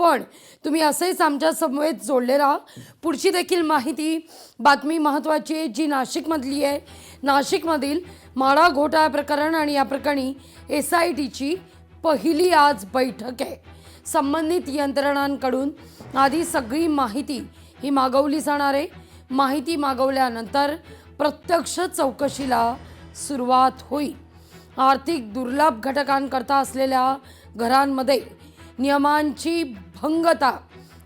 पण तुम्ही असेच आमच्या समवेत जोडले राहा। पुढची देखील माहिती बातमी महत्त्वाची आहे जी नाशिकमधली आहे। नाशिकमधील माळा घोटाळा प्रकरण आणि या प्रकरणी SITची पहिली आज बैठक आहे। संबंधित यंत्रणांकडून आधी सगळी माहिती ही मागवली जाणार आहे। माहिती मागवल्यानंतर प्रत्यक्ष चौकशीला सुरुवात होईल। आर्थिक दुर्लभ घटकांकरता असलेल्या घरांमध्ये नियमांची भंगता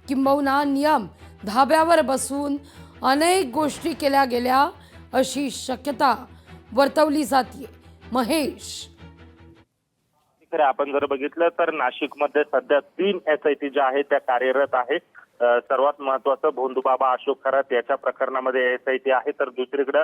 किंबहुना नियम धाब्यावर बसवून अनेक गोष्टी केल्या गेल्या अशी शक्यता वर्तवली जाते। महेश, खरं आपण जर बघितलं तर नाशिकमध्ये सध्या 3 SIT ज्या आहेत त्या कार्यरत आहेत। सर्वात महत्त्वाचं भोंदूबाबा अशोक खरात याच्या प्रकरणामध्ये SIT आहे, तर दुसरीकडे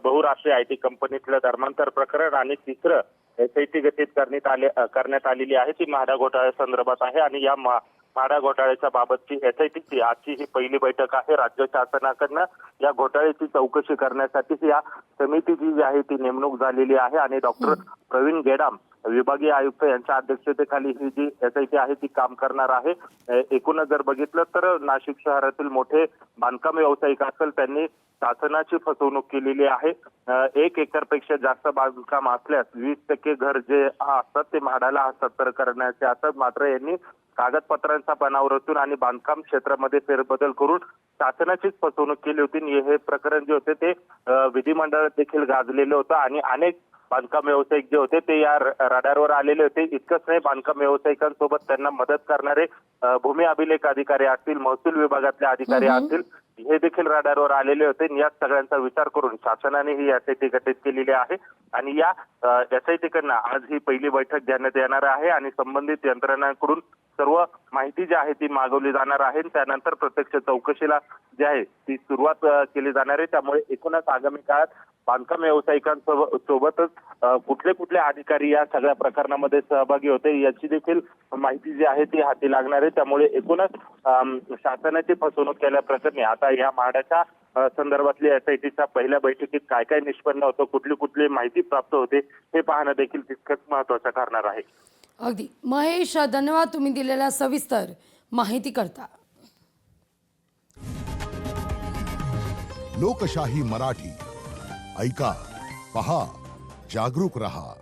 बहुराष्ट्रीय IT कंपनीतलं धर्मांतर प्रकरण आणि तिसरं SIT गठीत करण्यात आलेली आहे ती म्हाडा घोटाळ्या संदर्भात आहे। आणि या म्हाडा घोटाळ्याच्या बाबतची SITची आजची ही पहिली बैठक आहे। राज्य शासनाकडनं या घोटाळ्याची चौकशी करण्यासाठी या समितीची जी आहे ती नेमणूक झालेली आहे आणि डॉक्टर प्रवीण गेडाम विभागीय आयुक्त यांच्या अध्यक्षतेखाली ही जी SIT आहे ती काम करणार आहे। एकूणच जर बघितलं तर नाशिक शहरातील मोठे बांधकाम व्यावसायिक असेल त्यांनी शासनाची फसवणूक केलेली आहे। 1 एकरपेक्षा जास्त बांधकाम असल्यास 20% घर जे असतात ते म्हाडाला हस्तांतर करण्याचे असतात, मात्र यांनी कागदपत्रांचा बनाव रचून आणि बांधकाम क्षेत्रामध्ये फेरबदल करून शासनाचीच फसवणूक केली होती। हे प्रकरण जे होते ते विधिमंडळात देखील गाजलेलं होतं आणि अनेक बांधकाम व्यावसायिक जे होते ते या रडारवर आलेले होते। इतकंच नाही, बांधकाम व्यावसायिकांसोबत त्यांना मदत करणारे भूमी अभिलेख अधिकारी असतील, महसूल विभागातले अधिकारी असतील, हे देखील रडारवर आलेले होते। या सगळ्यांचा विचार करून शासनाने ही SIT गठीत केलेली आहे आणि या SIT कडनं आज ही पहिली बैठक घेण्यात येणार आहे आणि संबंधित यंत्रणांकडून सर्व माहिती जी आहे ती मागवली जाणार आहे। त्यानंतर प्रत्यक्ष चौकशीला जी आहे ती सुरुवात केली जाणार आहे। त्यामुळे एकूणच आगामी काळात बांधकाम व्यावसायिकांसोबतच कुठले कुठले अधिकारी या सगळ्या प्रकरणामध्ये सहभागी होते याची देखील माहिती जी आहे ती हाती लागणार आहे। त्यामुळे एकूणच शासनाची फसवणूक केल्याप्रकरणी आता या म्हाडाच्या संदर्भातली SITच्या पहिल्या बैठकीत काय काय निष्पन्न होतं, कुठली कुठली माहिती प्राप्त होते हे पाहणं देखील तितकंच महत्त्वाचं ठरणार आहे। अगदी महेश, धन्यवाद तुम्ही दिलेल्या सविस्तर माहिती करता। लोकशाही मराठी ऐका, पहा, जागरूक रहा।